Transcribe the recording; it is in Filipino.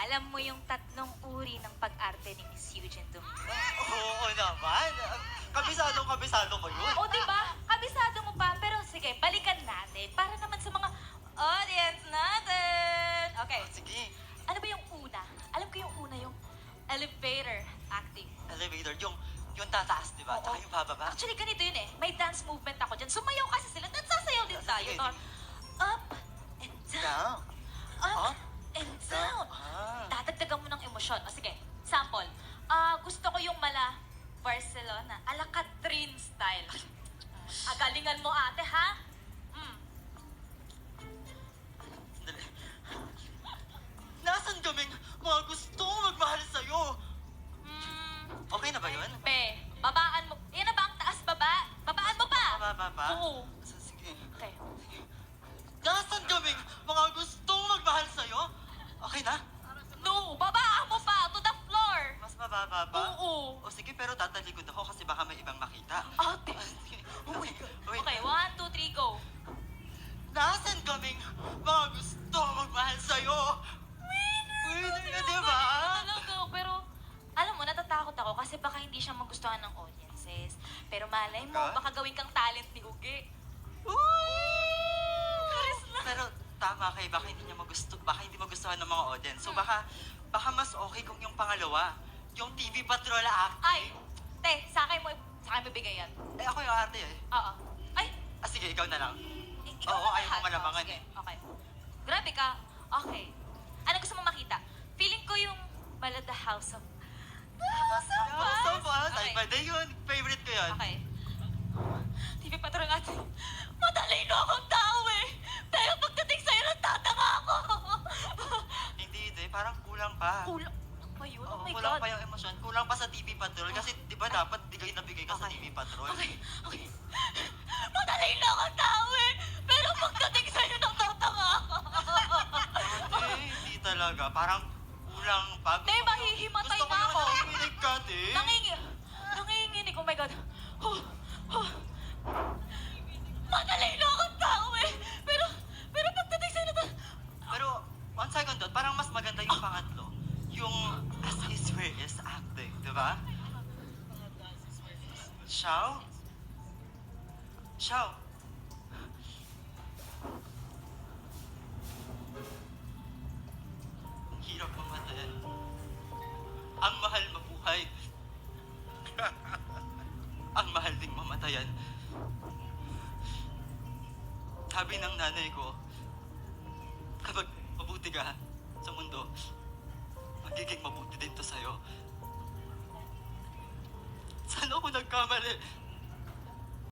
Alam mo yung tatlong uri ng pag-arte ni Miss Eugene Domingo? Oo naman. Kabisado ko yun. O, di ba? Kabisado mo pa. Pero sige, balikan natin. Para naman sa mga audience natin. Okay. Sige. Ano ba yung una? Alam ko yung una, yung elevator acting. Elevator, yung tataas, di ba? Oo. Tsaka yung bababa. Actually, ganito yun eh. May dance movement ako dyan. Sumayaw kasi sila. Nagsasayaw din tayo. Sige. No? Up and down. Up Up and down. Ah. Dadagdagan mo ng emosyon. O sige, sample. Gusto ko yung mala Barcelona. Ala Catherine style. Galingan mo ate, ha? Sandali. Nasaan kaming mga gustong magmahal sa'yo? Okay na ba yun? Be, babaan mo. Yan na ba ang taas baba? Babaan mo pa. Bababa pa? Oo. Sige. Okay. Nasaan kaming mga gustong magmahal sa'yo? Okay na? No, babaan mo pa to the floor. Mas mababa pa? Oo. O sige, pero tatalikod ako kasi baka may ibang makita. Ate. Sige. Oh my God. Wait. Okay, 1, 2, 3, go. Nasaan kaming mga gustong magmahal sa'yo? Winner na, di ba? Talaga, pero alam mo, natatakot ako kasi baka hindi siya magustuhan ng audiences. Pero malay mo, Ka? baka gawin kang talent ni Ugi. Charis lang. Pero tama kay baka hindi magustuhan ng mga audience. So baka mas okay kung yung pangalawa, yung TV Patrol act. Ay, te, sa akin mo bigay yan. Eh ako yung arte eh. Oo. Ay, Sige, ikaw na lang. ikaw Oo, na ayaw mo lahat. malamangan Sige, eh. okay. Grabe ka. Okay. Ano gusto mo makita? Feeling ko yung bala The House of... The House of Us? So fun. Okay. Ay, pwede yun. Favorite ko yun. Okay. TV Patrol natin. Matalino akong tao eh. Pero pagdating sa'yo, natatanga ako. Hindi, parang kulang pa. Kulang. Ano ba yun? Oh Oo, my kulang God. pa yung emosyon. Kulang pa sa TV Patrol. Kasi di ba dapat bigay na bigay ka sa Okay. TV Patrol? Okay, okay. Matalino akong tao eh. Pero pagdating sa'yo, natatanga ako. Hindi talaga. Parang kulang pa. Te, mahihimatay Gusto ko na yung ako. nanginginig ka, te. Nanginginig. Oh my God. Matalino akong tao eh. Pero pagdating sa'yo, Pero, one second doon, parang mas maganda yung pangatlo. Yung as is where is acting, di ba? Xiao? Xiao? Ang hirap mamatayan. Ang mahal mabuhay. Ang mahal ding mamatayan. Sabi ng nanay ko, kapag mabuti ka sa mundo, magiging mabuti din to sa'yo. Saan ako nagkamali?